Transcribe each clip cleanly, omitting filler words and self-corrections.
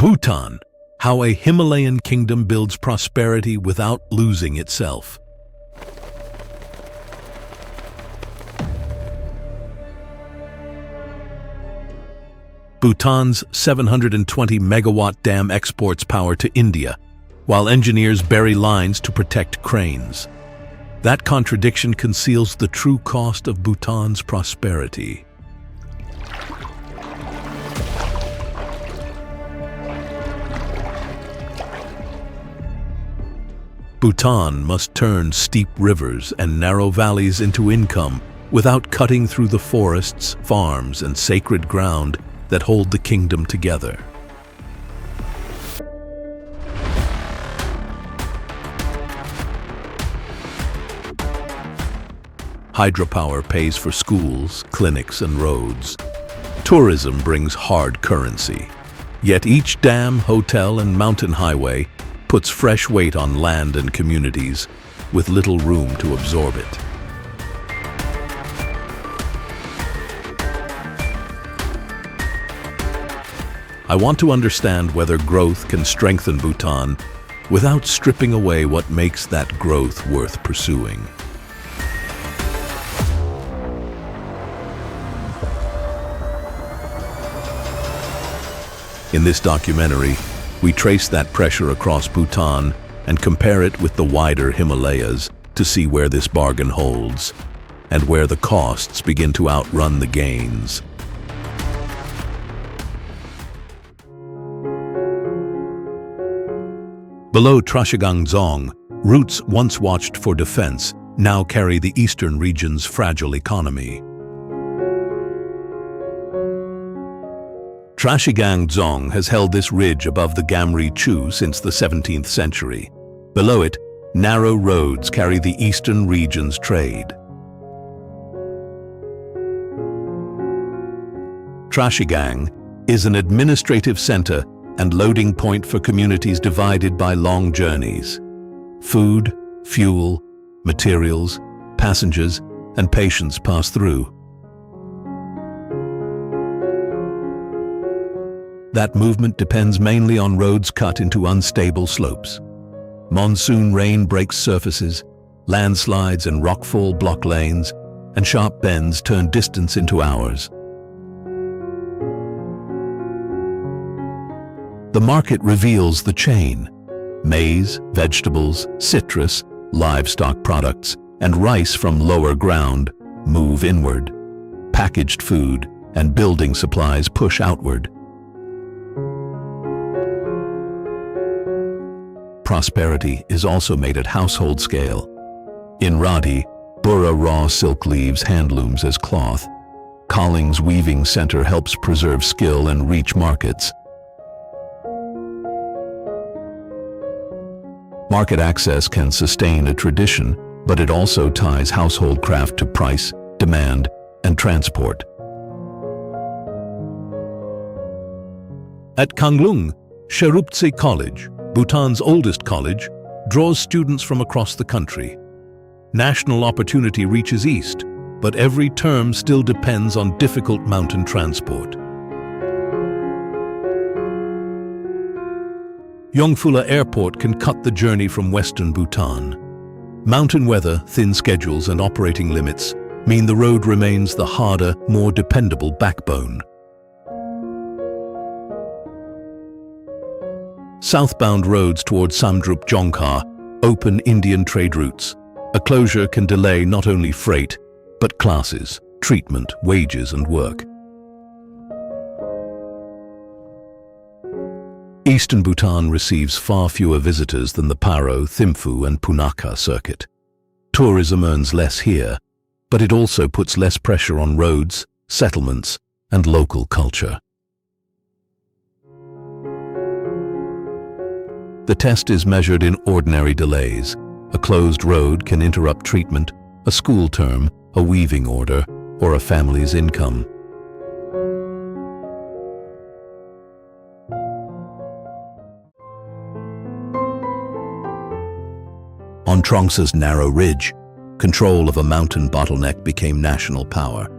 Bhutan, how a Himalayan kingdom builds prosperity without losing itself. Bhutan's 720-megawatt dam exports power to India, while engineers bury lines to protect cranes. That contradiction conceals the true cost of Bhutan's prosperity. Bhutan must turn steep rivers and narrow valleys into income without cutting through the forests, farms, and sacred ground that hold the kingdom together. Hydropower pays for schools, clinics, and roads. Tourism brings hard currency. Yet each dam, hotel, and mountain highway puts fresh weight on land and communities with little room to absorb it. I want to understand whether growth can strengthen Bhutan without stripping away what makes that growth worth pursuing. In this documentary, we trace that pressure across Bhutan and compare it with the wider Himalayas to see where this bargain holds and where the costs begin to outrun the gains. Below Punakha Dzong, routes once watched for defense now carry the eastern region's fragile economy. Punakha Dzong has held this ridge above the Gamri Chu since the 17th century. Below it, narrow roads carry the eastern region's trade. Punakha is an administrative center and loading point for communities divided by long journeys. Food, fuel, materials, passengers, and patients pass through. That movement depends mainly on roads cut into unstable slopes. Monsoon rain breaks surfaces, landslides and rockfall block lanes, and sharp bends turn distance into hours. The market reveals the chain. Maize, vegetables, citrus, livestock products, and rice from lower ground move inward. Packaged food and building supplies push outward. Prosperity is also made at household scale. In Radi, Burra raw silk leaves handlooms as cloth. Colling's weaving center helps preserve skill and reach markets. Market access can sustain a tradition, but it also ties household craft to price, demand, and transport. At Kanglung, Sheruptse College, Bhutan's oldest college, draws students from across the country. National opportunity reaches east, but every term still depends on difficult mountain transport. Yongphula Airport can cut the journey from western Bhutan. Mountain weather, thin schedules, and operating limits mean the road remains the harder, more dependable backbone. Southbound roads towards Samdrup Jongkha open Indian trade routes. A closure can delay not only freight, but classes, treatment, wages, and work. Eastern Bhutan receives far fewer visitors than the Paro, Thimphu, and Punakha circuit. Tourism earns less here, but it also puts less pressure on roads, settlements, and local culture. The test is measured in ordinary delays. A closed road can interrupt treatment, a school term, a weaving order, or a family's income. On Trongsa's narrow ridge, control of a mountain bottleneck became national power.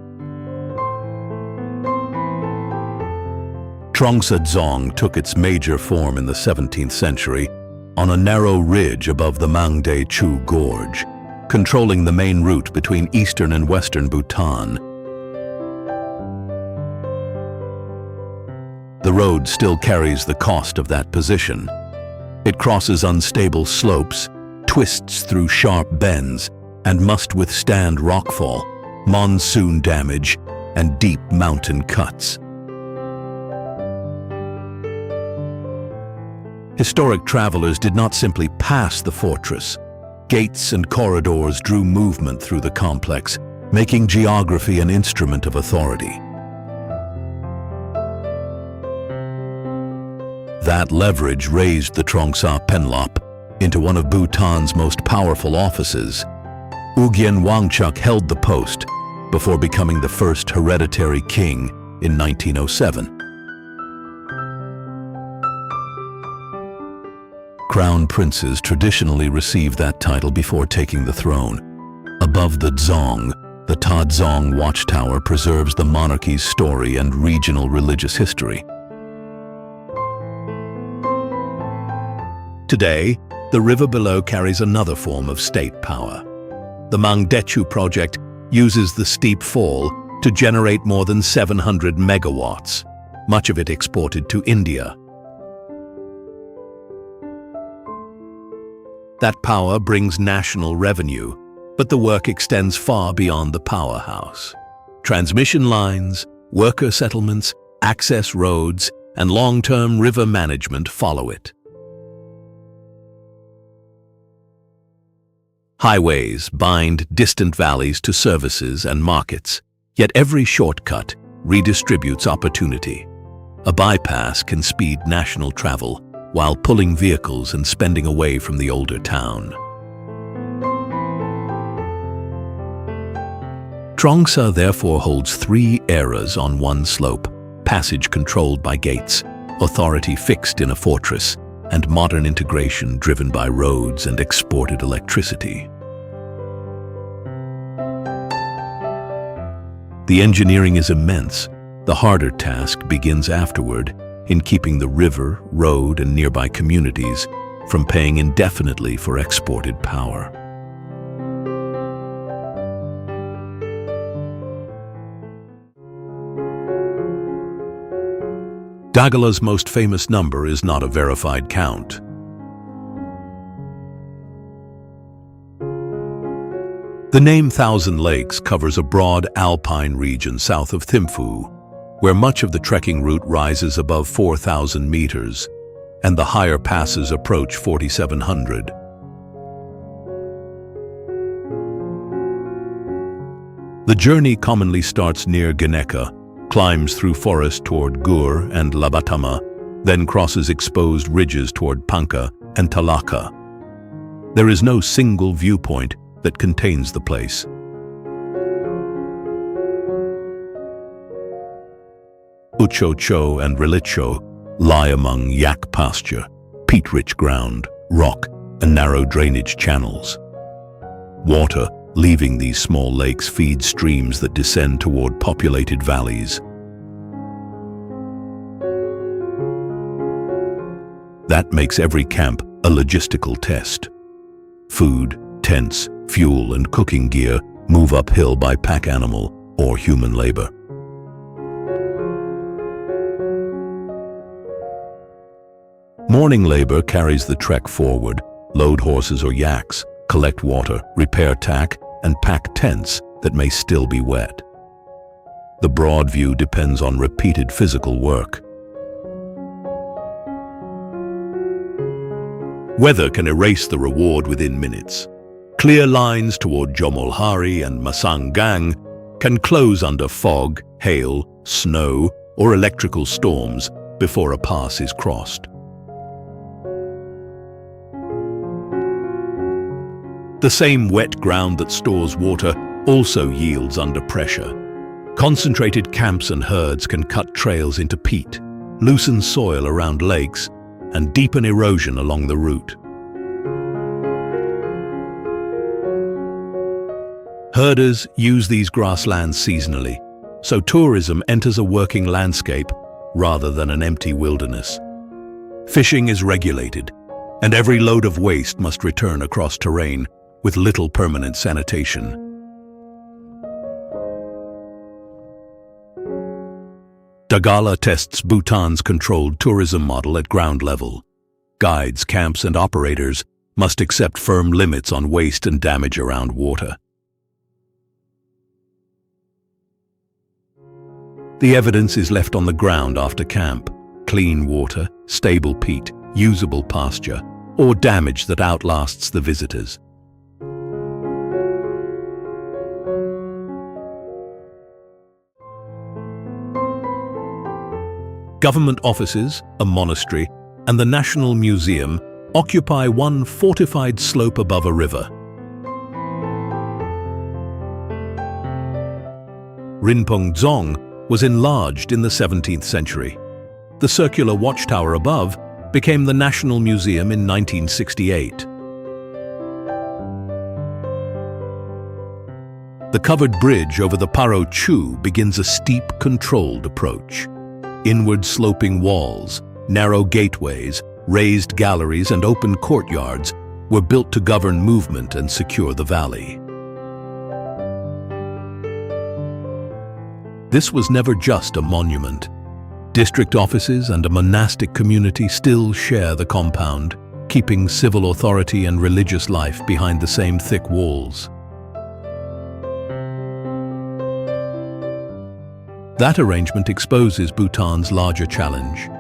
Trongsa Dzong took its major form in the 17th century on a narrow ridge above the Mangde Chu Gorge, controlling the main route between eastern and western Bhutan. The road still carries the cost of that position. It crosses unstable slopes, twists through sharp bends, and must withstand rockfall, monsoon damage, and deep mountain cuts. Historic travelers did not simply pass the fortress. Gates and corridors drew movement through the complex, making geography an instrument of authority. That leverage raised the Trongsa Penlop into one of Bhutan's most powerful offices. Ugyen Wangchuck held the post before becoming the first hereditary king in 1907. Crown princes traditionally received that title before taking the throne. Above the Dzong, the Ta Dzong watchtower preserves the monarchy's story and regional religious history. Today, the river below carries another form of state power. The Mangdechu project uses the steep fall to generate more than 700 megawatts, much of it exported to India. That power brings national revenue, but the work extends far beyond the powerhouse. Transmission lines, worker settlements, access roads, and long-term river management follow it. Highways bind distant valleys to services and markets, yet every shortcut redistributes opportunity. A bypass can speed national travel while pulling vehicles and spending away from the older town. Trongsa therefore holds 3 eras on one slope: passage controlled by gates, authority fixed in a fortress, and modern integration driven by roads and exported electricity. The engineering is immense. The harder task begins afterward, in keeping the river, road, and nearby communities from paying indefinitely for exported power. Dagala's most famous number is not a verified count. The name Thousand Lakes covers a broad alpine region south of Thimphu, where much of the trekking route rises above 4,000 meters, and the higher passes approach 4,700. The journey commonly starts near Ganeka, climbs through forest toward Gur and Labatama, then crosses exposed ridges toward Punakha and Talaka. There is no single viewpoint that contains the place. Uchocho and Relicho lie among yak pasture, peat-rich ground, rock, and narrow drainage channels. Water, leaving these small lakes, feeds streams that descend toward populated valleys. That makes every camp a logistical test. Food, tents, fuel, and cooking gear move uphill by pack animal or human labor. Morning labor carries the trek forward, load horses or yaks, collect water, repair tack, and pack tents that may still be wet. The broad view depends on repeated physical work. Weather can erase the reward within minutes. Clear lines toward Jomolhari and Masanggang can close under fog, hail, snow, or electrical storms before a pass is crossed. The same wet ground that stores water also yields under pressure. Concentrated camps and herds can cut trails into peat, loosen soil around lakes, and deepen erosion along the route. Herders use these grasslands seasonally, so tourism enters a working landscape rather than an empty wilderness. Fishing is regulated, and every load of waste must return across terrain with little permanent sanitation. Dagala tests Bhutan's controlled tourism model at ground level. Guides, camps, and operators must accept firm limits on waste and damage around water. The evidence is left on the ground after camp: clean water, stable peat, usable pasture, or damage that outlasts the visitors. Government offices, a monastery, and the National Museum occupy one fortified slope above a river. Punakha Dzong was enlarged in the 17th century. The circular watchtower above became the National Museum in 1968. The covered bridge over the Paro begins a steep, controlled approach. Inward sloping walls, narrow gateways, raised galleries, and open courtyards were built to govern movement and secure the valley. This was never just a monument. District offices and a monastic community still share the compound, keeping civil authority and religious life behind the same thick walls. That arrangement exposes Bhutan's larger challenge.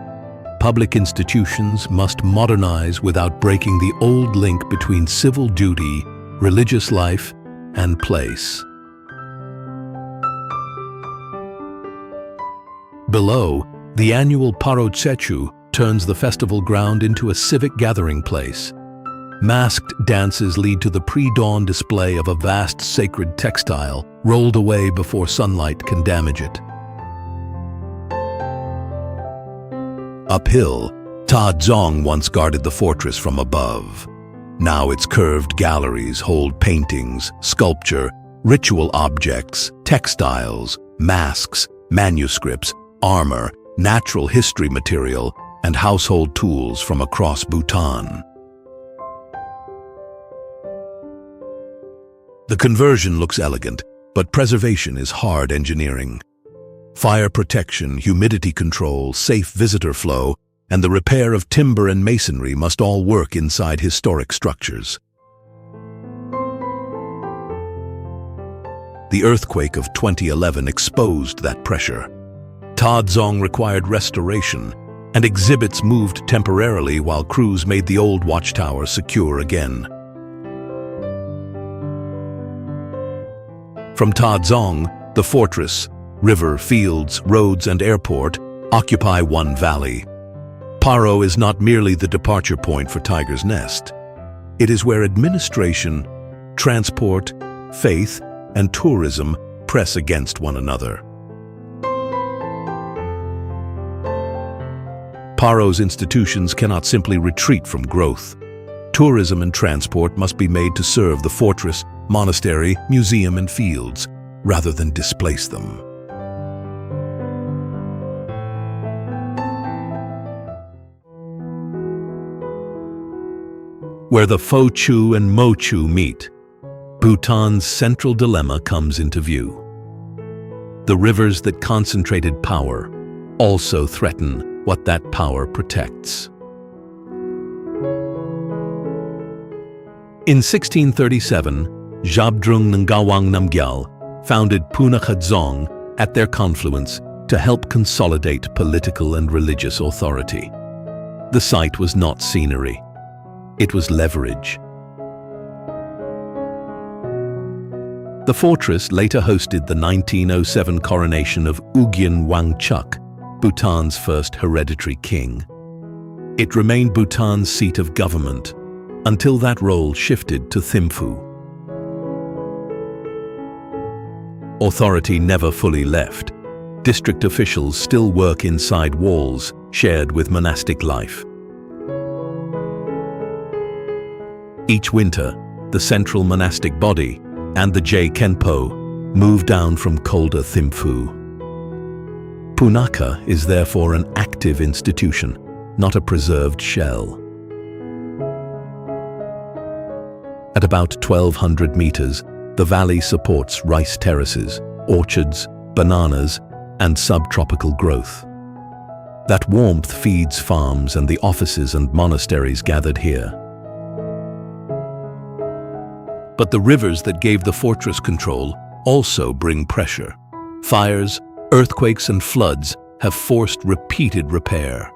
Public institutions must modernize without breaking the old link between civil duty, religious life, and place. Below, the annual Paro turns the festival ground into a civic gathering place. Masked dances lead to the pre-dawn display of a vast sacred textile rolled away before sunlight can damage it. Uphill, Dzong once guarded the fortress from above. Now its curved galleries hold paintings, sculpture, ritual objects, textiles, masks, manuscripts, armor, natural history material, and household tools from across Bhutan. The conversion looks elegant, but preservation is hard engineering. Fire protection, humidity control, safe visitor flow, and the repair of timber and masonry must all work inside historic structures. The earthquake of 2011 exposed that pressure. Dzong required restoration, and exhibits moved temporarily while crews made the old watchtower secure again. From Dzong, the fortress, river, fields, roads, and airport occupy one valley. Paro is not merely the departure point for Tiger's Nest. It is where administration, transport, faith, and tourism press against one another. Paro's institutions cannot simply retreat from growth. Tourism and transport must be made to serve the fortress, monastery, museum, and fields, rather than displace them. Where the Phobjikha and Mochu meet, Bhutan's central dilemma comes into view. The rivers that concentrated power also threaten what that power protects. In 1637, Zhabdrung Ngawang Namgyal founded Punakha Dzong at their confluence to help consolidate political and religious authority. The site was not scenery. It was leverage. The fortress later hosted the 1907 coronation of Ugyen Wangchuck, Bhutan's first hereditary king. It remained Bhutan's seat of government until that role shifted to Thimphu. Authority never fully left. District officials still work inside walls shared with monastic life. Each winter, the central monastic body and the J Khenpo move down from colder Thimphu. Punakha is therefore an active institution, not a preserved shell. At about 1,200 meters, the valley supports rice terraces, orchards, bananas, and subtropical growth. That warmth feeds farms and the offices and monasteries gathered here. But the rivers that gave the fortress control also bring pressure. Fires, earthquakes, and floods have forced repeated repair.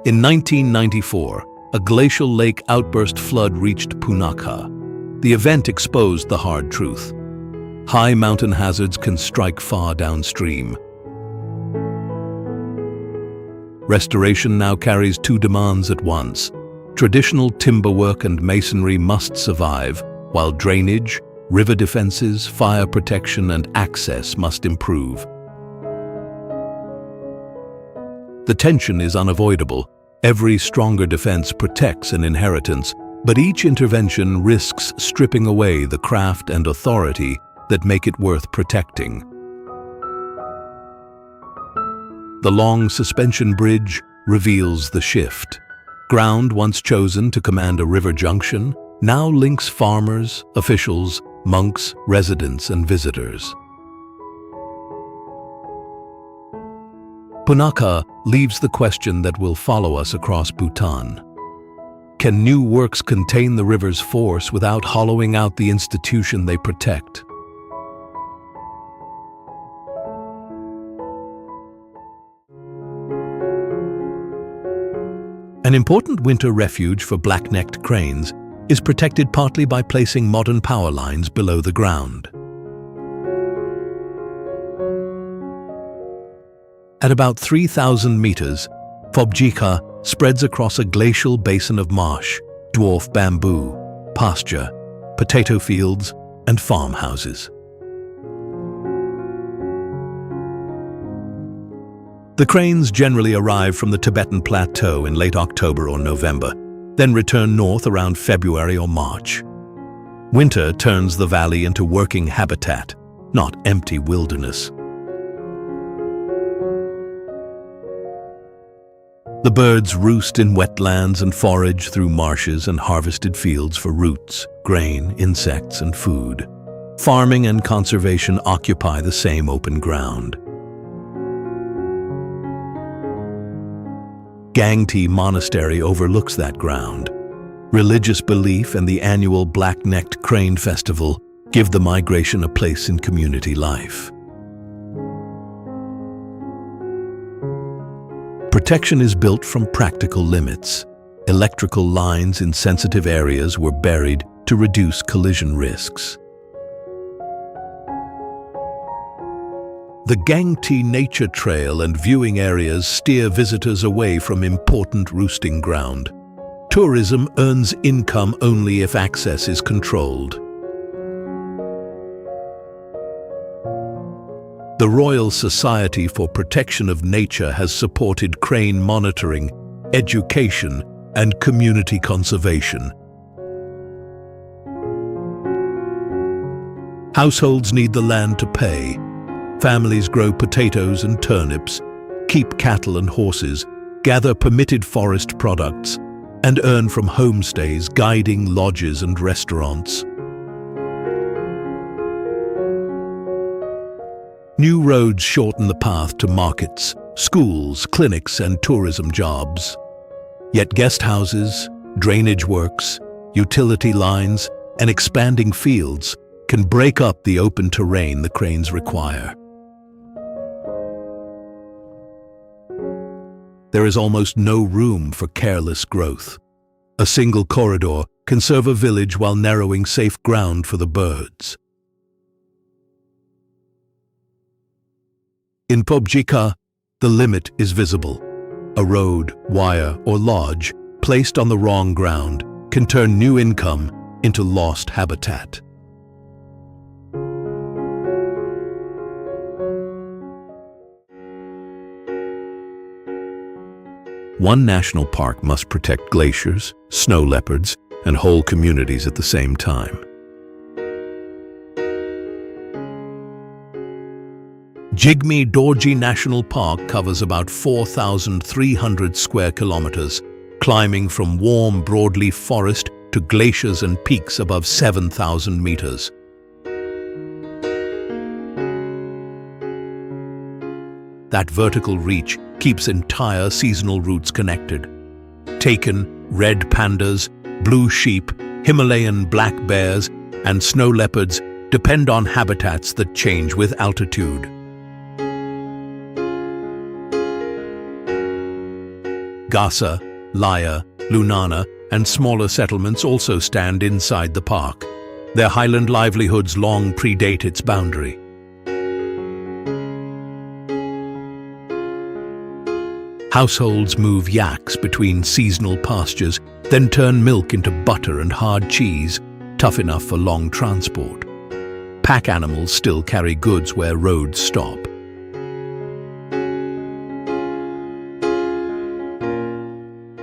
In 1994, a glacial lake outburst flood reached Punakha. The event exposed the hard truth. High mountain hazards can strike far downstream. Restoration now carries two demands at once. Traditional timberwork and masonry must survive, while drainage, river defenses, fire protection, and access must improve. The tension is unavoidable. Every stronger defense protects an inheritance, but each intervention risks stripping away the craft and authority that make it worth protecting. The long suspension bridge reveals the shift. Ground once chosen to command a river junction now links farmers, officials, monks, residents, and visitors. Punakha leaves the question that will follow us across Bhutan. Can new works contain the river's force without hollowing out the institution they protect? An important winter refuge for black-necked cranes is protected partly by placing modern power lines below the ground. At about 3,000 meters, Phobjikha spreads across a glacial basin of marsh, dwarf bamboo, pasture, potato fields, and farmhouses. The cranes generally arrive from the Tibetan Plateau in late October or November, then return north around February or March. Winter turns the valley into working habitat, not empty wilderness. The birds roost in wetlands and forage through marshes and harvested fields for roots, grain, insects, and food. Farming and conservation occupy the same open ground. Gangti Monastery overlooks that ground. Religious belief and the annual Black-Necked Crane Festival give the migration a place in community life. Protection is built from practical limits. Electrical lines in sensitive areas were buried to reduce collision risks. The Gangti Nature Trail and viewing areas steer visitors away from important roosting ground. Tourism earns income only if access is controlled. The Royal Society for Protection of Nature has supported crane monitoring, education, and community conservation. Households need the land to pay. Families grow potatoes and turnips, keep cattle and horses, gather permitted forest products, and earn from homestays, guiding lodges and restaurants. New roads shorten the path to markets, schools, clinics, and tourism jobs. Yet guest houses, drainage works, utility lines, and expanding fields can break up the open terrain the cranes require. There is almost no room for careless growth. A single corridor can serve a village while narrowing safe ground for the birds. In Phobjikha, the limit is visible. A road, wire, or lodge placed on the wrong ground can turn new income into lost habitat. One national park must protect glaciers, snow leopards, and whole communities at the same time. Jigme Dorji National Park covers about 4,300 square kilometers, climbing from warm broadleaf forest to glaciers and peaks above 7,000 meters. That vertical reach keeps entire seasonal routes connected. Taken, red pandas, blue sheep, Himalayan black bears, and snow leopards depend on habitats that change with altitude. Gasa, Laya, Lunana, and smaller settlements also stand inside the park. Their highland livelihoods long predate its boundary. Households move yaks between seasonal pastures, then turn milk into butter and hard cheese, tough enough for long transport. Pack animals still carry goods where roads stop.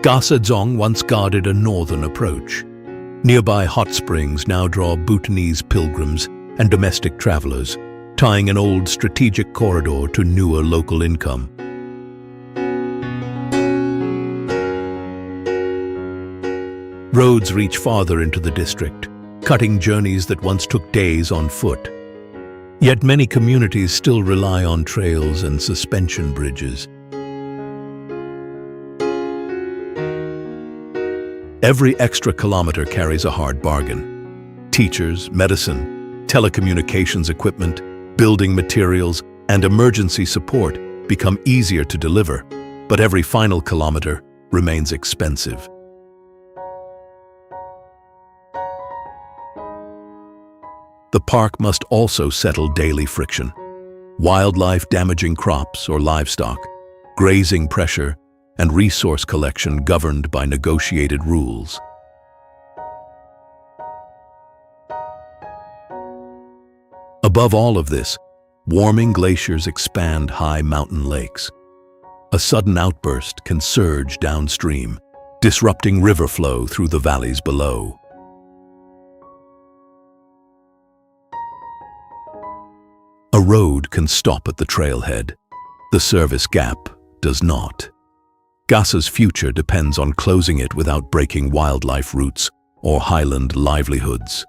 Punakha Dzong once guarded a northern approach. Nearby hot springs now draw Bhutanese pilgrims and domestic travelers, tying an old strategic corridor to newer local income. Roads reach farther into the district, cutting journeys that once took days on foot. Yet many communities still rely on trails and suspension bridges. Every extra kilometer carries a hard bargain. Teachers, medicine, telecommunications equipment, building materials, and emergency support become easier to deliver, but every final kilometer remains expensive. The park must also settle daily friction. Wildlife damaging crops or livestock, grazing pressure, and resource collection governed by negotiated rules. Above all of this, warming glaciers expand high mountain lakes. A sudden outburst can surge downstream, disrupting river flow through the valleys below. A road can stop at the trailhead. The service gap does not. Gasa's future depends on closing it without breaking wildlife routes or highland livelihoods.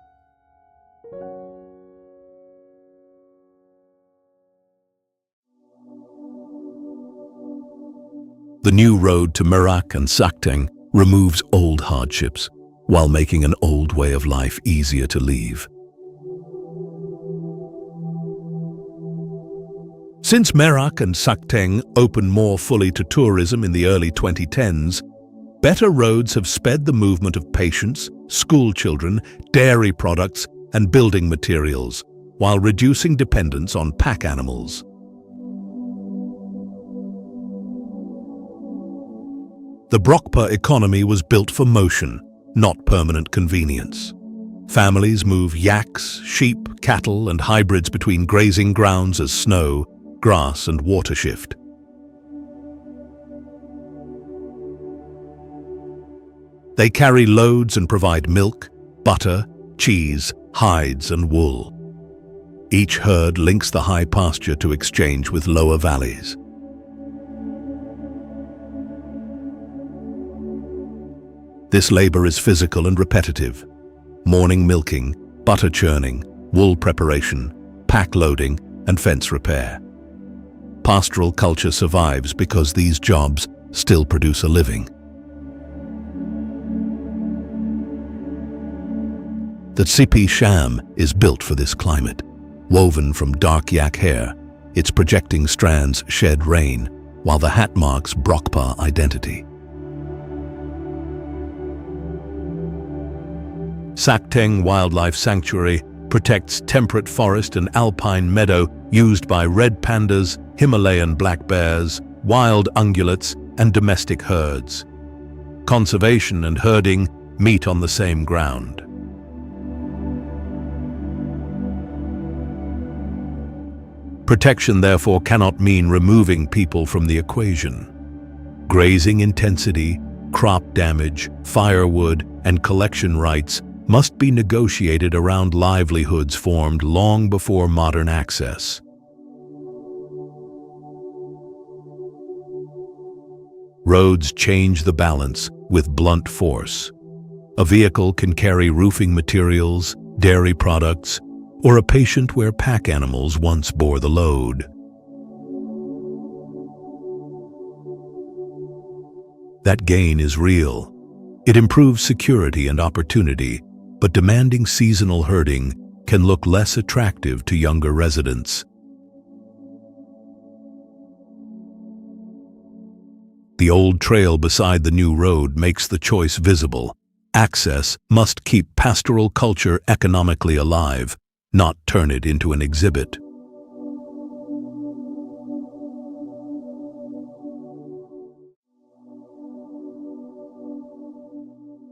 The new road to Merak and Sakteng removes old hardships while making an old way of life easier to leave. Since Merak and Sakteng opened more fully to tourism in the early 2010s, better roads have sped the movement of patients, school children, dairy products, and building materials, while reducing dependence on pack animals. The Brokpa economy was built for motion, not permanent convenience. Families move yaks, sheep, cattle, and hybrids between grazing grounds as snow, grass, and water shift. They carry loads and provide milk, butter, cheese, hides, and wool. Each herd links the high pasture to exchange with lower valleys. This labor is physical and repetitive. Morning milking, butter churning, wool preparation, pack loading, and fence repair. Pastoral culture survives because these jobs still produce a living. The Tsipi sham is built for this climate. Woven from dark yak hair, its projecting strands shed rain, while the hat marks Brokpa identity. Sakteng Wildlife Sanctuary protects temperate forest and alpine meadow used by red pandas, Himalayan black bears, wild ungulates, and domestic herds. Conservation and herding meet on the same ground. Protection, therefore, cannot mean removing people from the equation. Grazing intensity, crop damage, firewood, and collection rights must be negotiated around livelihoods formed long before modern access. Roads change the balance with blunt force. A vehicle can carry roofing materials, dairy products, or a patient where pack animals once bore the load. That gain is real. It improves security and opportunity, but demanding seasonal herding can look less attractive to younger residents. The old trail beside the new road makes the choice visible. Access must keep pastoral culture economically alive, not turn it into an exhibit.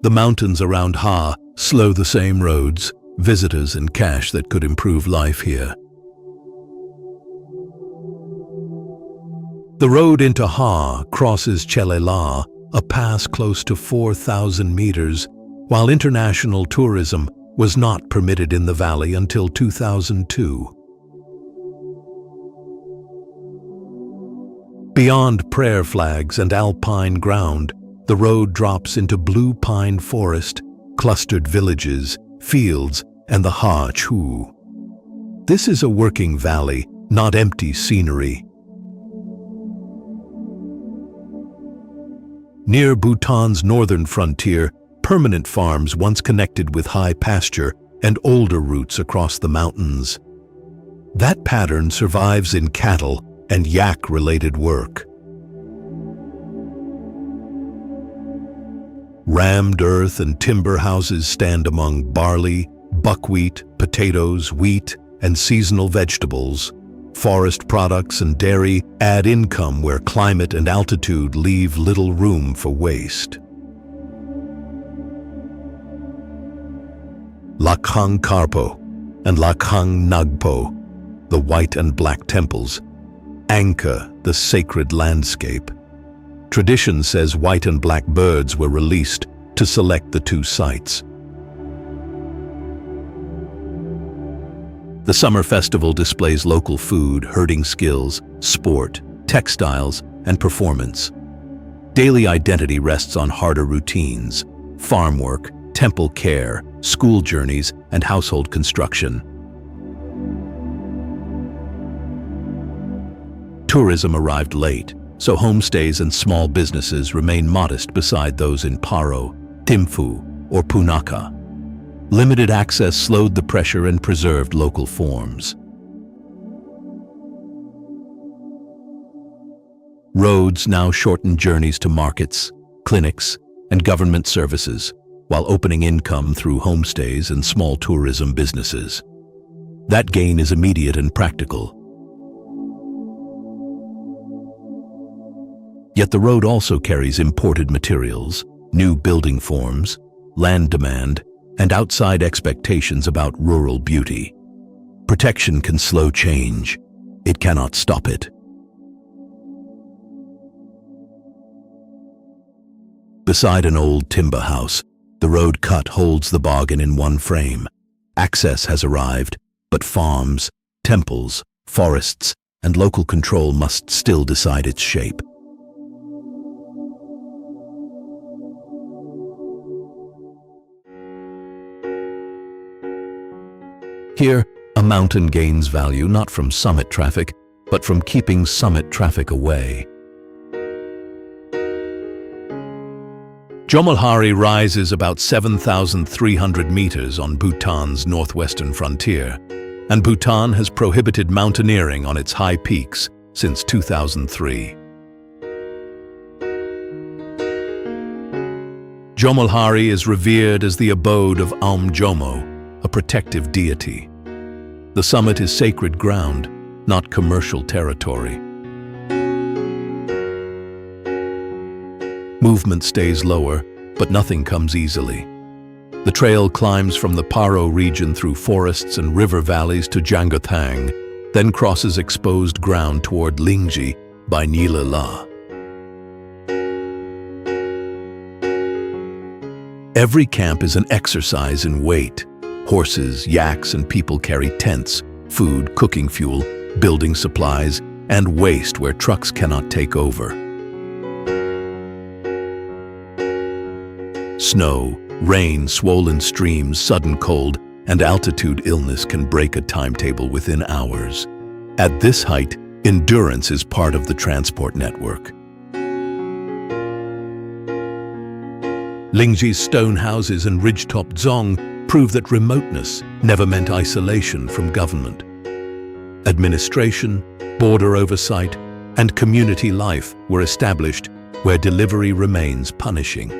The mountains around Ha slow the same roads, visitors and cash that could improve life here. The road into Ha crosses Chelela, a pass close to 4,000 meters, while international tourism was not permitted in the valley until 2002. Beyond prayer flags and alpine ground, the road drops into blue pine forest, clustered villages, fields, and the Ha Chu. This is a working valley, not empty scenery. Near Bhutan's northern frontier, permanent farms once connected with high pasture and older routes across the mountains. That pattern survives in cattle and yak-related work. Rammed earth and timber houses stand among barley, buckwheat, potatoes, wheat, and seasonal vegetables. Forest products and dairy add income where climate and altitude leave little room for waste. Lakhang Karpo and Lakhang Nagpo, the white and black temples, anchor the sacred landscape. Tradition says white and black birds were released to select the two sites. The summer festival displays local food, herding skills, sport, textiles, and performance. Daily identity rests on harder routines: farm work, temple care, school journeys, and household construction. Tourism arrived late, so homestays and small businesses remain modest beside those in Paro, Thimphu, or Punakha. Limited access slowed the pressure and preserved local forms. Roads now shorten journeys to markets, clinics, and government services, while opening income through homestays and small tourism businesses. That gain is immediate and practical. Yet the road also carries imported materials, new building forms, land demand, and outside expectations about rural beauty. Protection can slow change. It cannot stop it. Beside an old timber house, the road cut holds the bargain in one frame. Access has arrived, but farms, temples, forests, and local control must still decide its shape. Here, a mountain gains value not from summit traffic, but from keeping summit traffic away. Jomolhari rises about 7,300 meters on Bhutan's northwestern frontier, and Bhutan has prohibited mountaineering on its high peaks since 2003. Jomolhari is revered as the abode of Aum Jomo, a protective deity. The summit is sacred ground, not commercial territory. Movement stays lower, but nothing comes easily. The trail climbs from the Paro region through forests and river valleys to Jangathang, then crosses exposed ground toward Lingji by Nila La. Every camp is an exercise in weight. Horses, yaks, and people carry tents, food, cooking fuel, building supplies, and waste where trucks cannot take over. Snow, rain, swollen streams, sudden cold, and altitude illness can break a timetable within hours. At this height, endurance is part of the transport network. Lingji's stone houses and ridgetop Dzong prove that remoteness never meant isolation from government. Administration, border oversight, and community life were established where delivery remains punishing.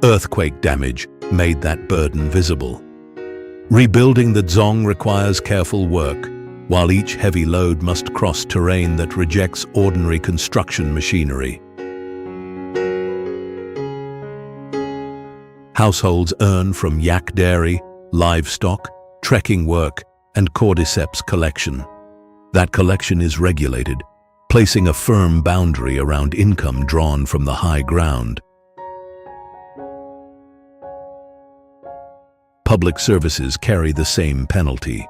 Earthquake damage made that burden visible. Rebuilding the Dzong requires careful work, while each heavy load must cross terrain that rejects ordinary construction machinery. Households earn from yak dairy, livestock, trekking work, and cordyceps collection. That collection is regulated, placing a firm boundary around income drawn from the high ground. Public services carry the same penalty.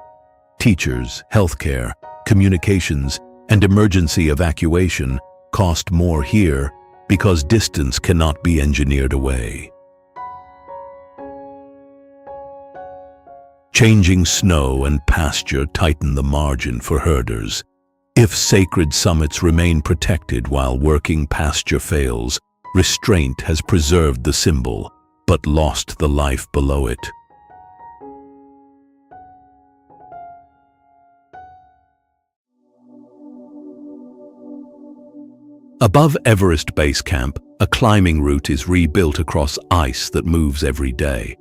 Teachers, healthcare, communications, and emergency evacuation cost more here because distance cannot be engineered away. Changing snow and pasture tighten the margin for herders. If sacred summits remain protected while working pasture fails, restraint has preserved the symbol, but lost the life below it. Above Everest Base Camp, a climbing route is rebuilt across ice that moves every day.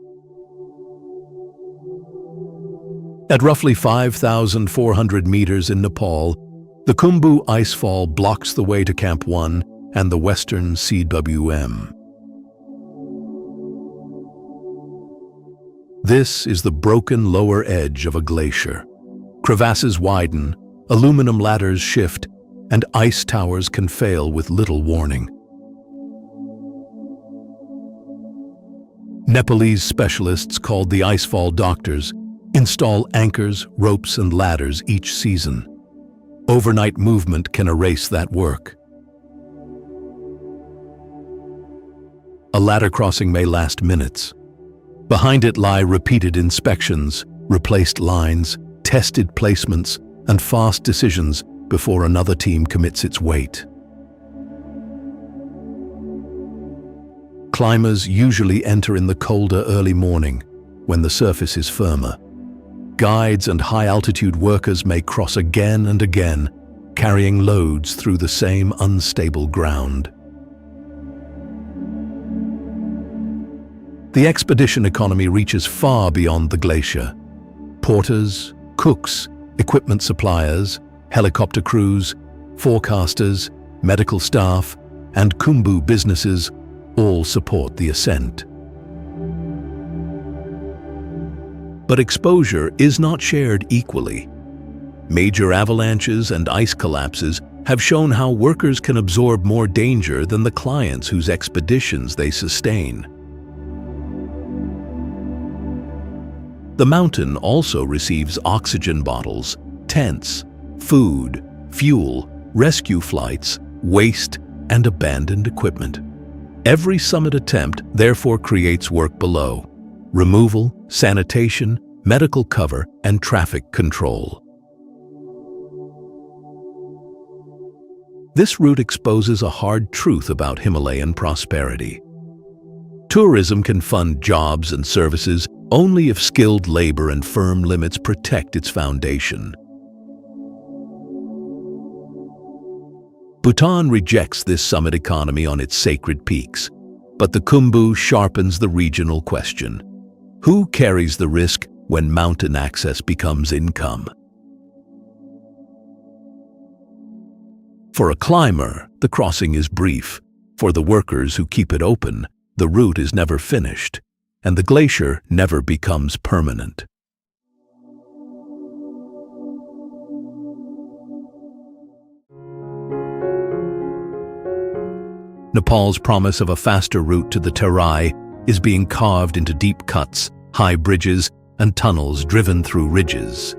At roughly 5,400 meters in Nepal, the Khumbu icefall blocks the way to Camp 1 and the western CWM. This is the broken lower edge of a glacier. Crevasses widen, aluminum ladders shift, and ice towers can fail with little warning. Nepalese specialists, called the icefall doctors, install anchors, ropes, and ladders each season. Overnight movement can erase that work. A ladder crossing may last minutes. Behind it lie repeated inspections, replaced lines, tested placements, and fast decisions before another team commits its weight. Climbers usually enter in the colder early morning, when the surface is firmer. Guides and high-altitude workers may cross again and again, carrying loads through the same unstable ground. The expedition economy reaches far beyond the glacier. Porters, cooks, equipment suppliers, helicopter crews, forecasters, medical staff, and Khumbu businesses all support the ascent. But exposure is not shared equally. Major avalanches and ice collapses have shown how workers can absorb more danger than the clients whose expeditions they sustain. The mountain also receives oxygen bottles, tents, food, fuel, rescue flights, waste, and abandoned equipment. Every summit attempt therefore creates work below: removal, sanitation, medical cover, and traffic control. This route exposes a hard truth about Himalayan prosperity. Tourism can fund jobs and services only if skilled labor and firm limits protect its foundation. Bhutan rejects this summit economy on its sacred peaks, but the Khumbu sharpens the regional question: who carries the risk when mountain access becomes income? For a climber, the crossing is brief. For the workers who keep it open, the route is never finished, and the glacier never becomes permanent. Nepal's promise of a faster route to the Terai is being carved into deep cuts, high bridges, and tunnels driven through ridges.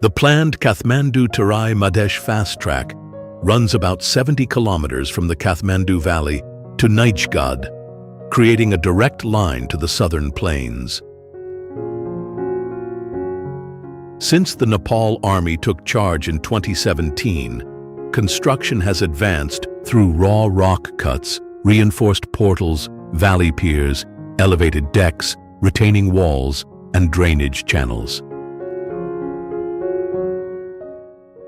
The planned Kathmandu-Terai Madhesh fast track runs about 70 kilometers from the Kathmandu Valley to Nijgad, creating a direct line to the southern plains. Since the Nepal Army took charge in 2017, construction has advanced through raw rock cuts, reinforced portals, valley piers, elevated decks, retaining walls, and drainage channels.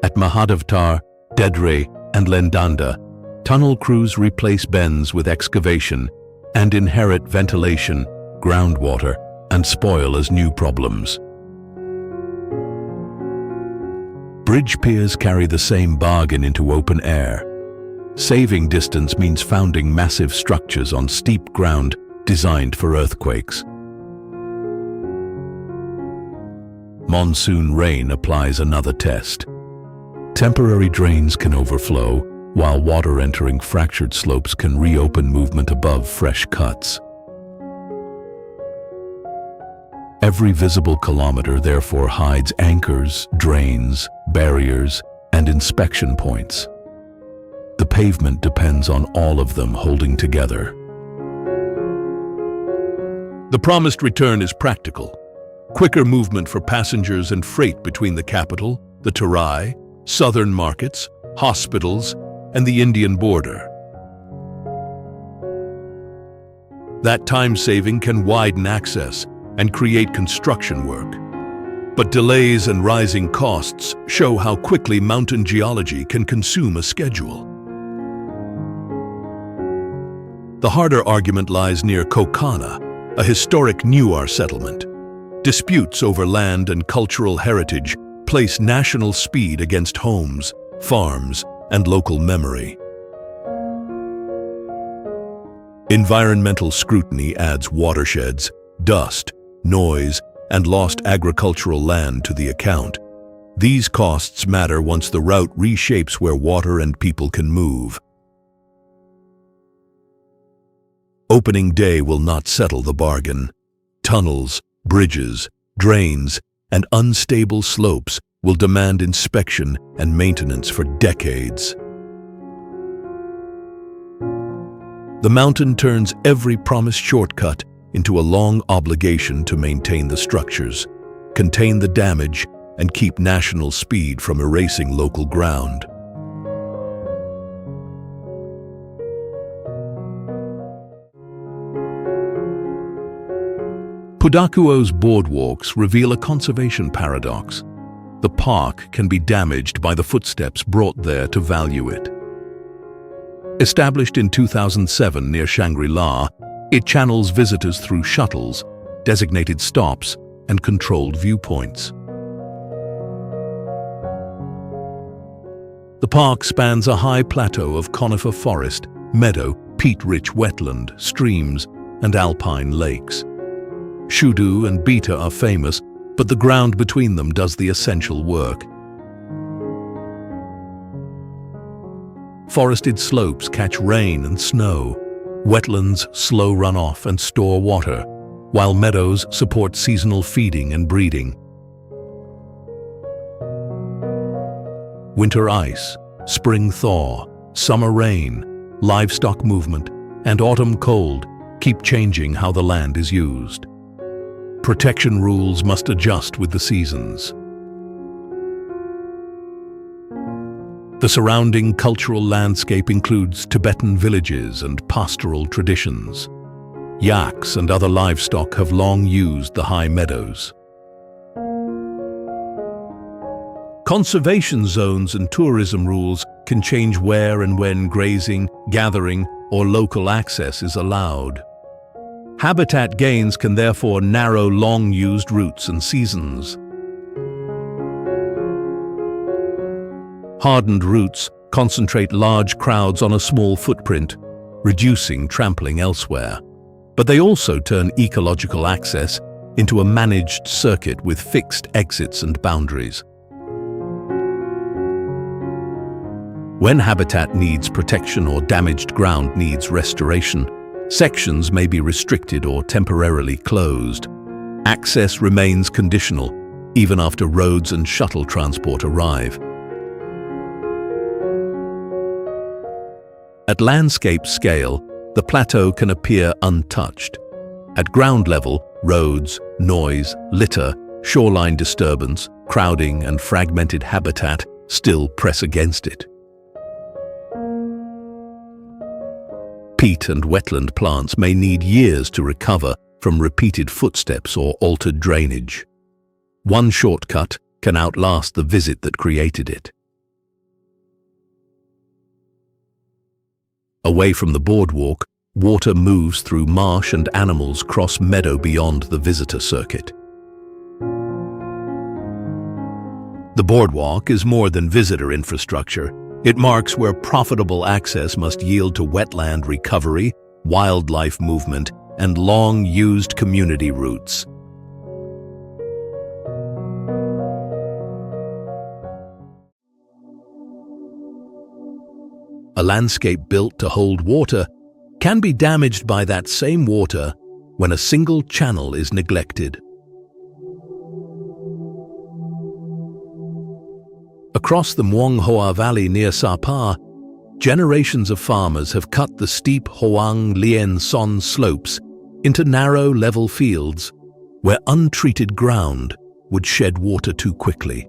At Mahadevtar, Dedre, and Lendanda, tunnel crews replace bends with excavation and inherit ventilation, groundwater, and spoil as new problems. Bridge piers carry the same bargain into open air. Saving distance means founding massive structures on steep ground designed for earthquakes. Monsoon rain applies another test. Temporary drains can overflow, while water entering fractured slopes can reopen movement above fresh cuts. Every visible kilometer therefore hides anchors, drains, barriers, and inspection points. The pavement depends on all of them holding together. The promised return is practical. Quicker movement for passengers and freight between the capital, the Terai, southern markets, hospitals, and the Indian border. That time saving can widen access and create construction work. But delays and rising costs show how quickly mountain geology can consume a schedule. The harder argument lies near Kokana, a historic Newar settlement. Disputes over land and cultural heritage place national speed against homes, farms, and local memory. Environmental scrutiny adds watersheds, dust, noise, and lost agricultural land to the account. These costs matter once the route reshapes where water and people can move. Opening day will not settle the bargain. Tunnels, bridges, drains, and unstable slopes will demand inspection and maintenance for decades. The mountain turns every promised shortcut into a long obligation to maintain the structures, contain the damage, and keep national speed from erasing local ground. Pudakuo's boardwalks reveal a conservation paradox. The park can be damaged by the footsteps brought there to value it. Established in 2007 near Shangri-La, it channels visitors through shuttles, designated stops, and controlled viewpoints. The park spans a high plateau of conifer forest, meadow, peat-rich wetland, streams, and alpine lakes. Shudu and Beta are famous, but the ground between them does the essential work. Forested slopes catch rain and snow. Wetlands slow runoff and store water, while meadows support seasonal feeding and breeding. Winter ice, spring thaw, summer rain, livestock movement, and autumn cold keep changing how the land is used. Protection rules must adjust with the seasons. The surrounding cultural landscape includes Tibetan villages and pastoral traditions. Yaks and other livestock have long used the high meadows. Conservation zones and tourism rules can change where and when grazing, gathering, or local access is allowed. Habitat gains can therefore narrow long-used routes and seasons. Hardened routes concentrate large crowds on a small footprint, reducing trampling elsewhere. But they also turn ecological access into a managed circuit with fixed exits and boundaries. When habitat needs protection or damaged ground needs restoration, sections may be restricted or temporarily closed. Access remains conditional, even after roads and shuttle transport arrive. At landscape scale, the plateau can appear untouched. At ground level, roads, noise, litter, shoreline disturbance, crowding, and fragmented habitat still press against it. Peat and wetland plants may need years to recover from repeated footsteps or altered drainage. One shortcut can outlast the visit that created it. Away from the boardwalk, water moves through marsh and animals cross meadow beyond the visitor circuit. The boardwalk is more than visitor infrastructure. It marks where profitable access must yield to wetland recovery, wildlife movement, and long-used community routes. A landscape built to hold water can be damaged by that same water when a single channel is neglected. Across the Phobjikha Valley near Sapa, generations of farmers have cut the steep Hoang Lien Son slopes into narrow, level fields where untreated ground would shed water too quickly.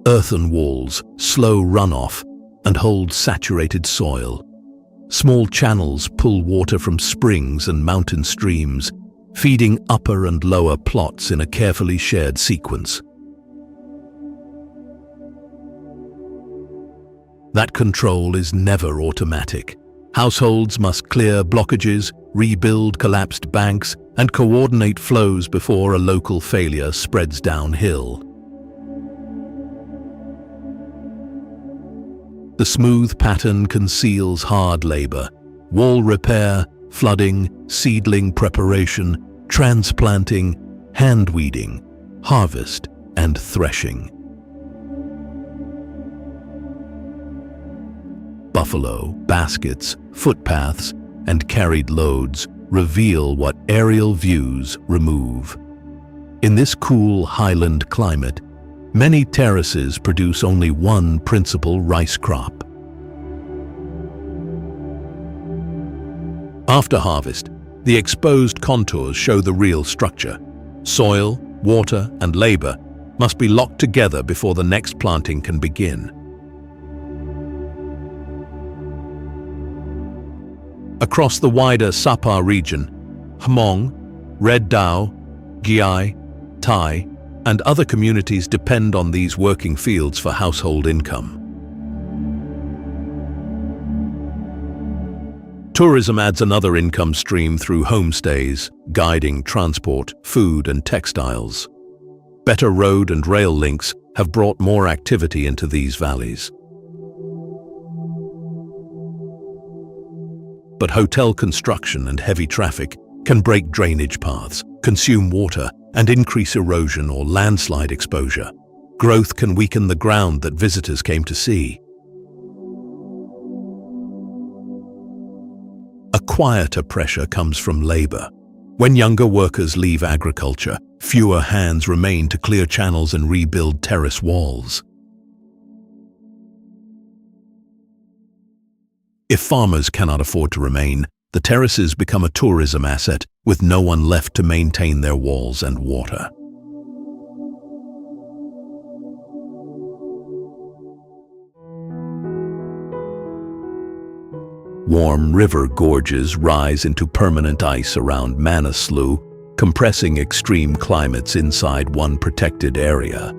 Earthen walls slow runoff and hold saturated soil. Small channels pull water from springs and mountain streams, feeding upper and lower plots in a carefully shared sequence. That control is never automatic. Households must clear blockages, rebuild collapsed banks, and coordinate flows before a local failure spreads downhill. The smooth pattern conceals hard labor: wall repair, flooding, seedling preparation, transplanting, hand weeding, harvest, and threshing. Buffalo, baskets, footpaths, and carried loads reveal what aerial views remove. In this cool highland climate, many terraces produce only one principal rice crop. After harvest, the exposed contours show the real structure. Soil, water, and labor must be locked together before the next planting can begin. Across the wider Sapa region, Hmong, Red Dao, Giai, Thai, and other communities depend on these working fields for household income. Tourism adds another income stream through homestays, guiding, transport, food, and textiles. Better road and rail links have brought more activity into these valleys. But hotel construction and heavy traffic can break drainage paths, consume water, and increase erosion or landslide exposure. Growth can weaken the ground that visitors came to see. A quieter pressure comes from labor. When younger workers leave agriculture, fewer hands remain to clear channels and rebuild terrace walls. If farmers cannot afford to remain, the terraces become a tourism asset with no one left to maintain their walls and water. Warm river gorges rise into permanent ice around Manaslu, compressing extreme climates inside one protected area.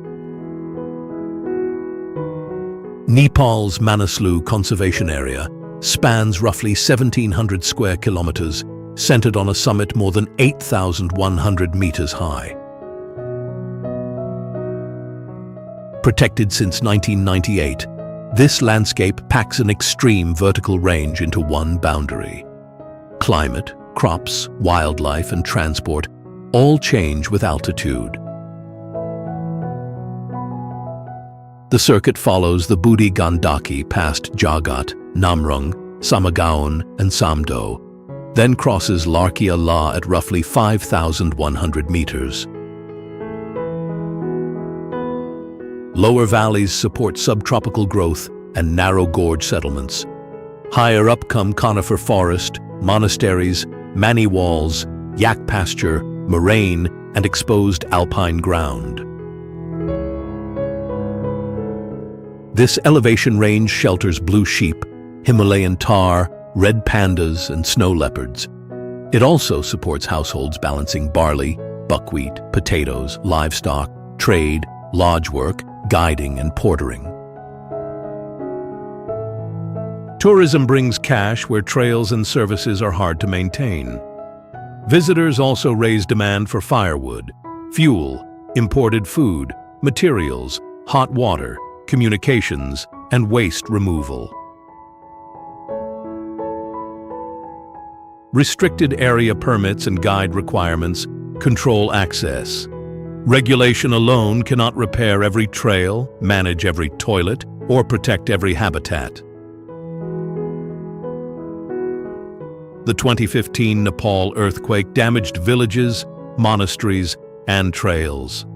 Nepal's Manaslu Conservation Area spans roughly 1,700 square kilometers, centered on a summit more than 8,100 meters high. Protected since 1998, this landscape packs an extreme vertical range into one boundary. Climate, crops, wildlife, and transport all change with altitude. The circuit follows the Budi Gandaki past Jagat, Namrung, Samagaon, and Samdo, then crosses Larkia La at roughly 5,100 meters. Lower valleys support subtropical growth and narrow gorge settlements. Higher up come conifer forest, monasteries, mani walls, yak pasture, moraine, and exposed alpine ground. This elevation range shelters blue sheep, Himalayan tahr, red pandas, and snow leopards. It also supports households balancing barley, buckwheat, potatoes, livestock, trade, lodge work, guiding, and portering. Tourism brings cash where trails and services are hard to maintain. Visitors also raise demand for firewood, fuel, imported food, materials, hot water, communications, and waste removal. Restricted area permits and guide requirements control access. Regulation alone cannot repair every trail, manage every toilet, or protect every habitat. The 2015 Nepal earthquake damaged villages, monasteries, and trails.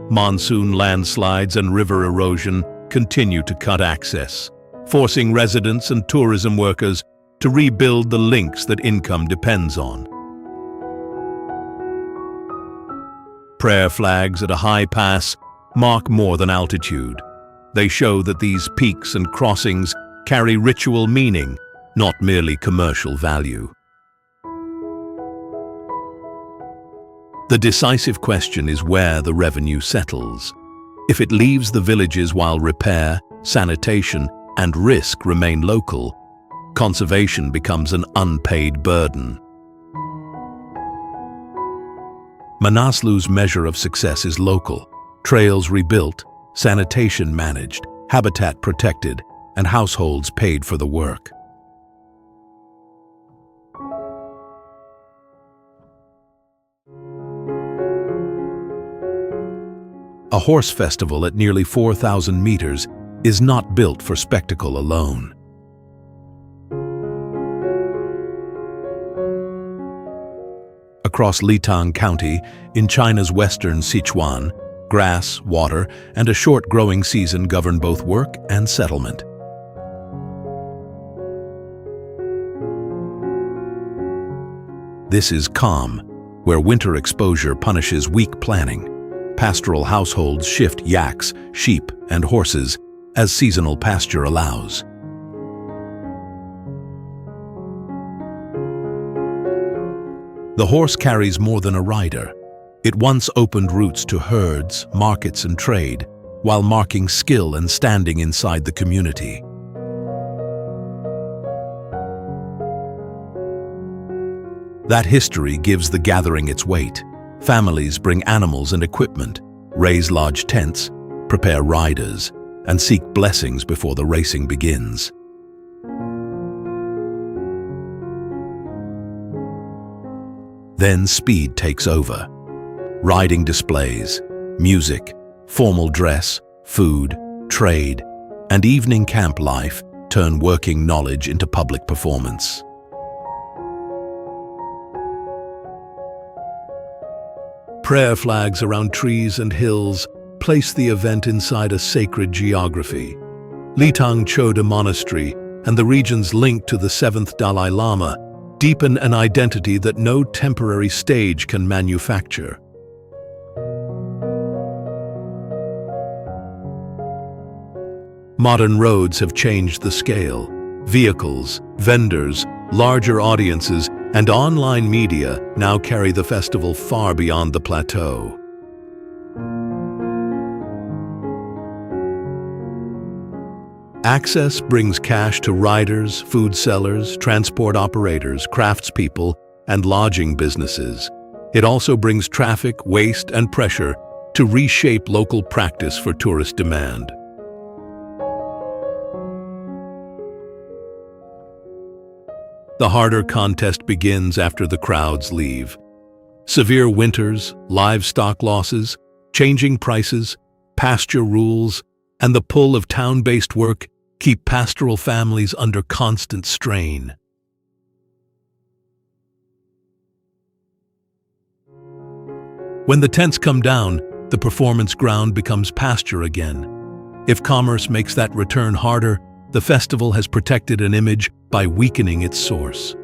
Monsoon landslides and river erosion continue to cut access, forcing residents and tourism workers to rebuild the links that income depends on. Prayer flags at a high pass mark more than altitude. They show that these peaks and crossings carry ritual meaning, not merely commercial value. The decisive question is where the revenue settles. If it leaves the villages while repair, sanitation, and risk remain local, conservation becomes an unpaid burden. Manaslu's measure of success is local: trails rebuilt, sanitation managed, habitat protected, and households paid for the work. A horse festival at nearly 4,000 meters is not built for spectacle alone. Across Litang County, in China's western Sichuan, grass, water, and a short growing season govern both work and settlement. This is calm, where winter exposure punishes weak planning. Pastoral households shift yaks, sheep, and horses as seasonal pasture allows. The horse carries more than a rider. It once opened routes to herds, markets, and trade, while marking skill and standing inside the community. That history gives the gathering its weight. Families bring animals and equipment, raise large tents, prepare riders, and seek blessings before the racing begins. Then speed takes over. Riding displays, music, formal dress, food, trade, and evening camp life turn working knowledge into public performance. Prayer flags around trees and hills place the event inside a sacred geography. Litang Choda Monastery and the region's link to the 7th Dalai Lama deepen an identity that no temporary stage can manufacture. Modern roads have changed the scale. Vehicles, vendors, larger audiences, and online media now carry the festival far beyond the plateau. Access brings cash to riders, food sellers, transport operators, craftspeople, and lodging businesses. It also brings traffic, waste, and pressure to reshape local practice for tourist demand. The harder contest begins after the crowds leave. Severe winters, livestock losses, changing prices, pasture rules, and the pull of town-based work keep pastoral families under constant strain. When the tents come down, the performance ground becomes pasture again. If commerce makes that return harder, the festival has protected an image by weakening its source.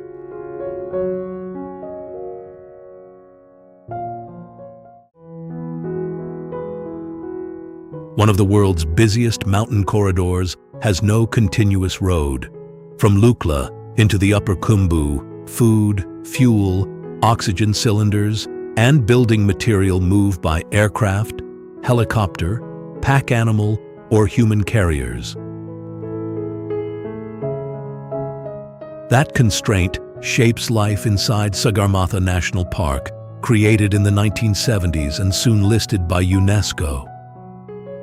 One of the world's busiest mountain corridors has no continuous road. From Lukla into the upper Khumbu, food, fuel, oxygen cylinders, and building material move by aircraft, helicopter, pack animal, or human carriers. That constraint shapes life inside Sagarmatha National Park, created in the 1970s and soon listed by UNESCO.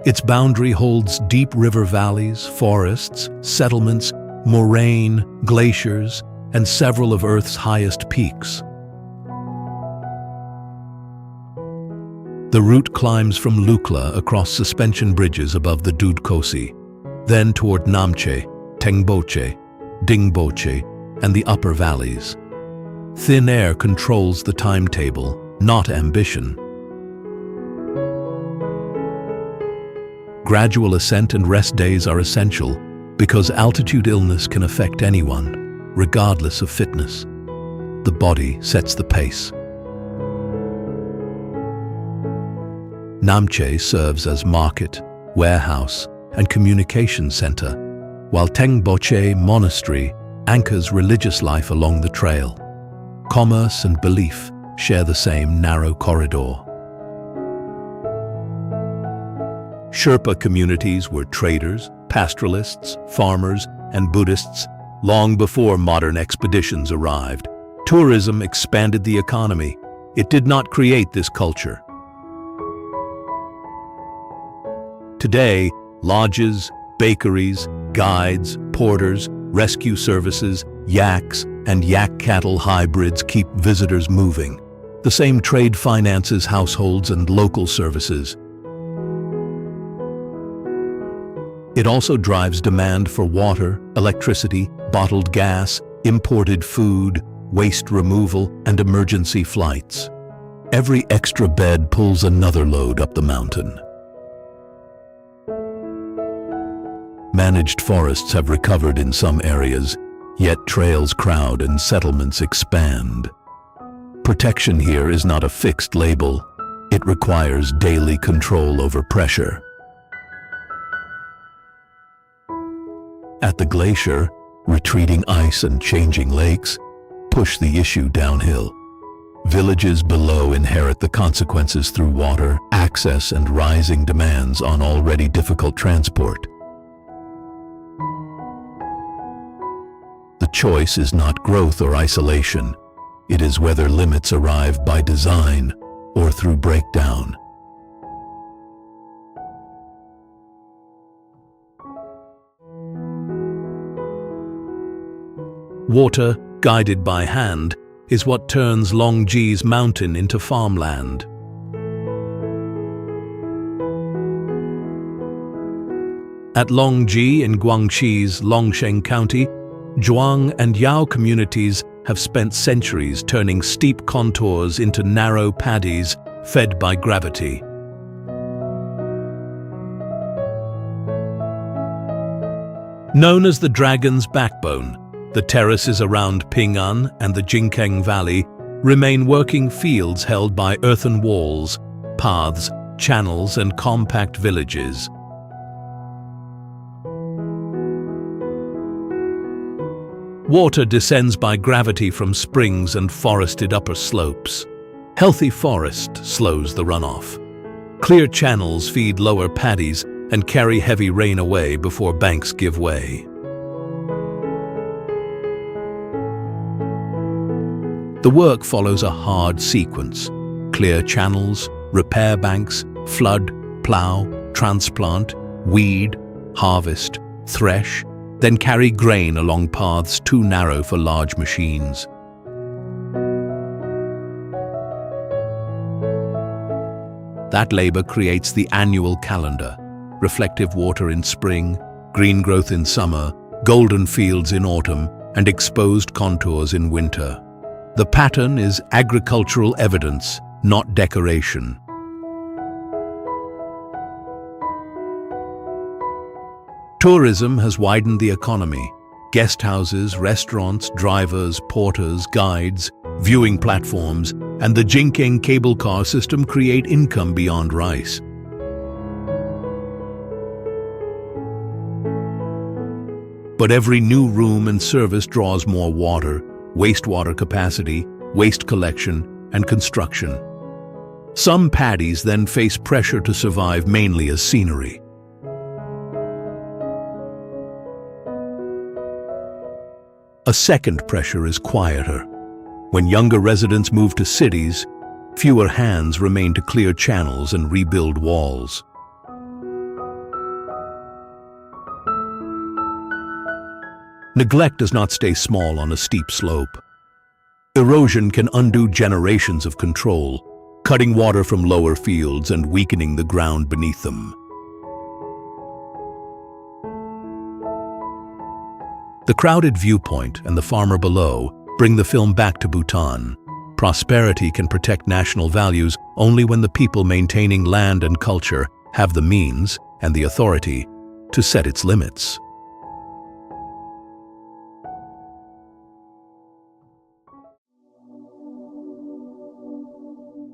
Its boundary holds deep river valleys, forests, settlements, moraine, glaciers, and several of Earth's highest peaks. The route climbs from Lukla across suspension bridges above the Dudkosi, then toward Namche, Tengboche, Dingboche, and the upper valleys. Thin air controls the timetable, not ambition. Gradual ascent and rest days are essential because altitude illness can affect anyone, regardless of fitness. The body sets the pace. Namche serves as market, warehouse, and communication center, while Tengboche Monastery anchors religious life along the trail. Commerce and belief share the same narrow corridor. Sherpa communities were traders, pastoralists, farmers, and Buddhists long before modern expeditions arrived. Tourism expanded the economy. It did not create this culture. Today, lodges, bakeries, guides, porters, rescue services, yaks, and yak cattle hybrids keep visitors moving. The same trade finances households and local services. It also drives demand for water, electricity, bottled gas, imported food, waste removal, and emergency flights. Every extra bed pulls another load up the mountain. Managed forests have recovered in some areas, yet trails crowd and settlements expand. Protection here is not a fixed label. It requires daily control over pressure. At the glacier, retreating ice and changing lakes push the issue downhill. Villages below inherit the consequences through water, access, and rising demands on already difficult transport. The choice is not growth or isolation. It is whether limits arrive by design or through breakdown. Water, guided by hand, is what turns Longji's mountain into farmland. At Longji in Guangxi's Longsheng County, Zhuang and Yao communities have spent centuries turning steep contours into narrow paddies fed by gravity. Known as the Dragon's Backbone, the terraces around Ping'an and the Jingkeng Valley remain working fields held by earthen walls, paths, channels, and compact villages. Water descends by gravity from springs and forested upper slopes. Healthy forest slows the runoff. Clear channels feed lower paddies and carry heavy rain away before banks give way. The work follows a hard sequence: clear channels, repair banks, flood, plow, transplant, weed, harvest, thresh, then carry grain along paths too narrow for large machines. That labor creates the annual calendar: reflective water in spring, green growth in summer, golden fields in autumn, and exposed contours in winter. The pattern is agricultural evidence, not decoration. Tourism has widened the economy. Guest houses, restaurants, drivers, porters, guides, viewing platforms, and the Jingkeng cable car system create income beyond rice. But every new room and service draws more water, wastewater capacity, waste collection, and construction. Some paddies then face pressure to survive mainly as scenery. A second pressure is quieter. When younger residents move to cities, fewer hands remain to clear channels and rebuild walls. Neglect does not stay small on a steep slope. Erosion can undo generations of control, cutting water from lower fields and weakening the ground beneath them. The crowded viewpoint and the farmer below bring the film back to Bhutan. Prosperity can protect national values only when the people maintaining land and culture have the means and the authority to set its limits.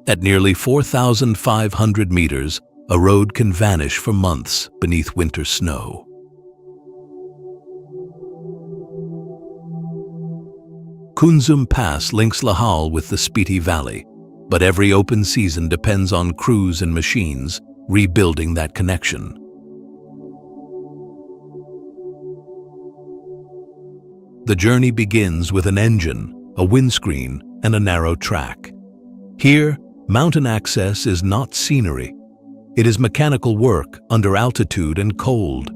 At nearly 4,500 meters, a road can vanish for months beneath winter snow. Kunzum Pass links Lahal with the Spiti Valley, but every open season depends on crews and machines rebuilding that connection. The journey begins with an engine, a windscreen, and a narrow track. Here, mountain access is not scenery. It is mechanical work under altitude and cold.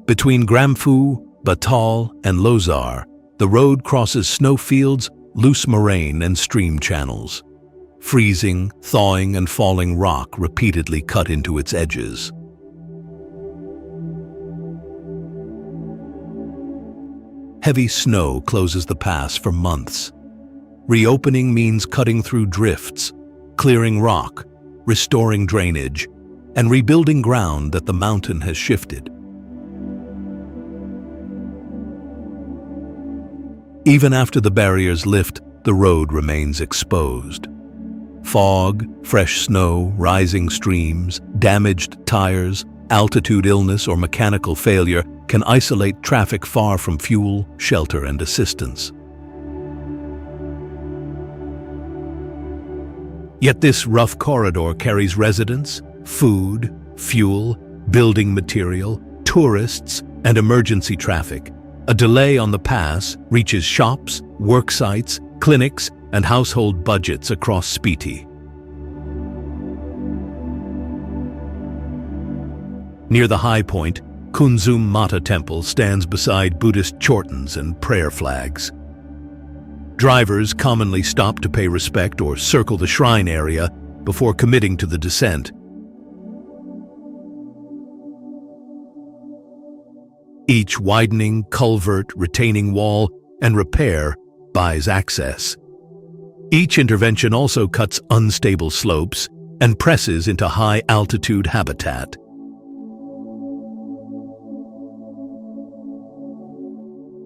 Between Gramfu, Batal, and Lozar, the road crosses snowfields, loose moraine, and stream channels. Freezing, thawing, and falling rock repeatedly cut into its edges. Heavy snow closes the pass for months. Reopening means cutting through drifts, clearing rock, restoring drainage, and rebuilding ground that the mountain has shifted. Even after the barriers lift, the road remains exposed. Fog, fresh snow, rising streams, damaged tires, altitude illness, or mechanical failure can isolate traffic far from fuel, shelter, and assistance. Yet this rough corridor carries residents, food, fuel, building material, tourists, and emergency traffic. A delay on the pass reaches shops, work sites, clinics, and household budgets across Spiti. Near the high point, Kunzum Mata Temple stands beside Buddhist chortens and prayer flags. Drivers commonly stop to pay respect or circle the shrine area before committing to the descent. Each widening culvert, retaining wall, and repair buys access. Each intervention also cuts unstable slopes and presses into high-altitude habitat.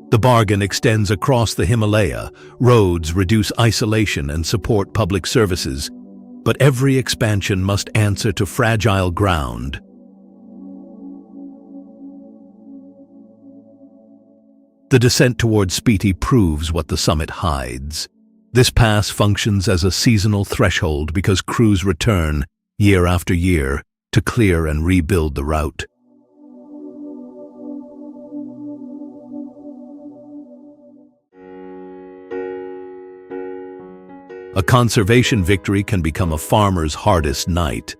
The bargain extends across the Himalaya. Roads reduce isolation and support public services, but every expansion must answer to fragile ground. The descent toward Spiti proves what the summit hides. This pass functions as a seasonal threshold because crews return, year after year, to clear and rebuild the route. A conservation victory can become a farmer's hardest night.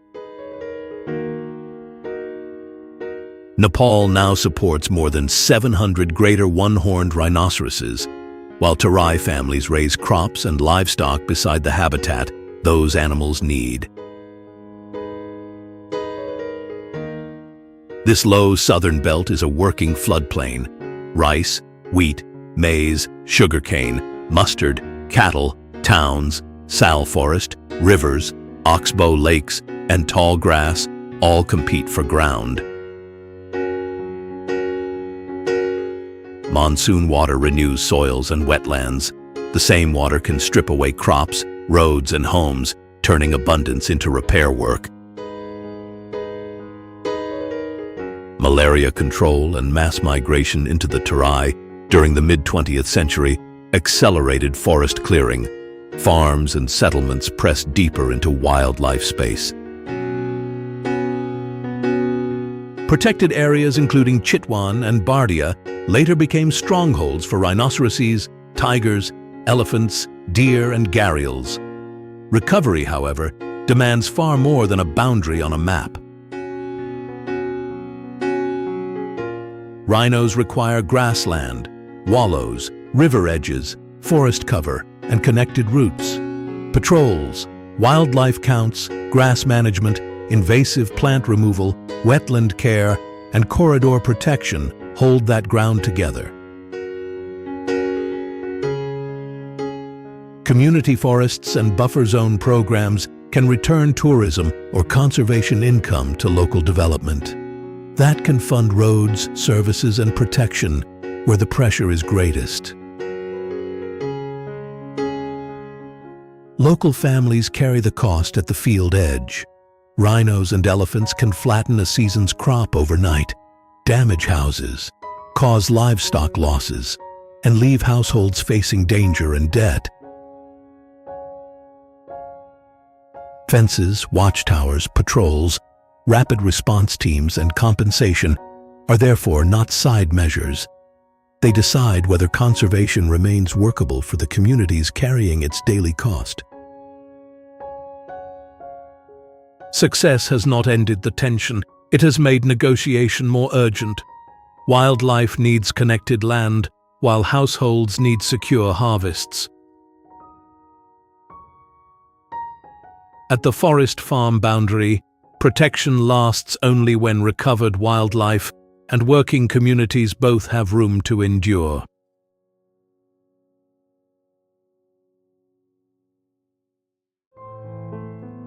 Nepal now supports more than 700 greater one-horned rhinoceroses, while Terai families raise crops and livestock beside the habitat those animals need. This low southern belt is a working floodplain. Rice, wheat, maize, sugarcane, mustard, cattle, towns, sal forest, rivers, oxbow lakes, and tall grass all compete for ground. Monsoon water renews soils and wetlands. The same water can strip away crops, roads, and homes, turning abundance into repair work. Malaria control and mass migration into the Terai during the mid-20th century accelerated forest clearing. Farms and settlements pressed deeper into wildlife space. Protected areas including Chitwan and Bardia later became strongholds for rhinoceroses, tigers, elephants, deer, and gharials. Recovery, however, demands far more than a boundary on a map. Rhinos require grassland, wallows, river edges, forest cover, and connected routes. Patrols, wildlife counts, grass management, invasive plant removal, wetland care, and corridor protection hold that ground together. Community forests and buffer zone programs can return tourism or conservation income to local development. That can fund roads, services, and protection where the pressure is greatest. Local families carry the cost at the field edge. Rhinos and elephants can flatten a season's crop overnight, damage houses, cause livestock losses, and leave households facing danger and debt. Fences, watchtowers, patrols, rapid response teams, and compensation are therefore not side measures. They decide whether conservation remains workable for the communities carrying its daily cost. Success has not ended the tension. It has made negotiation more urgent. Wildlife needs connected land, while households need secure harvests. At the forest farm boundary, protection lasts only when recovered wildlife and working communities both have room to endure.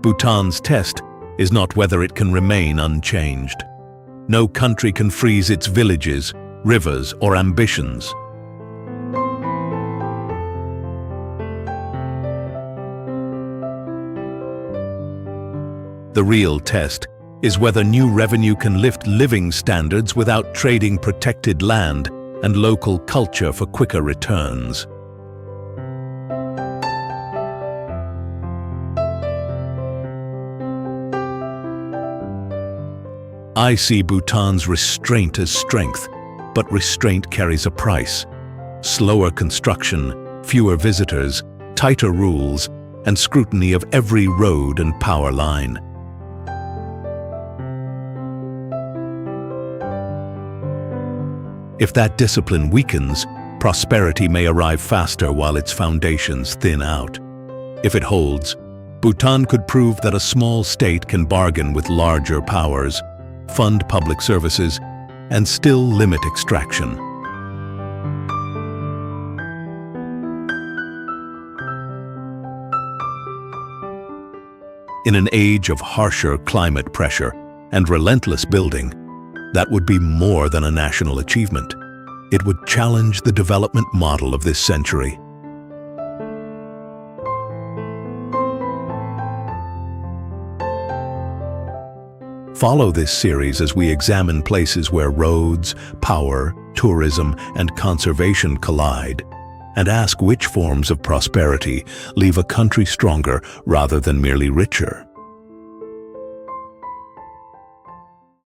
Bhutan's test is not whether it can remain unchanged. No country can freeze its villages, rivers, or ambitions. The real test is whether new revenue can lift living standards without trading protected land and local culture for quicker returns. I see Bhutan's restraint as strength, but restraint carries a price. Slower construction, fewer visitors, tighter rules, and scrutiny of every road and power line. If that discipline weakens, prosperity may arrive faster while its foundations thin out. If it holds, Bhutan could prove that a small state can bargain with larger powers, fund public services, and still limit extraction. In an age of harsher climate pressure and relentless building, that would be more than a national achievement. It would challenge the development model of this century. Follow this series as we examine places where roads, power, tourism, and conservation collide, and ask which forms of prosperity leave a country stronger rather than merely richer.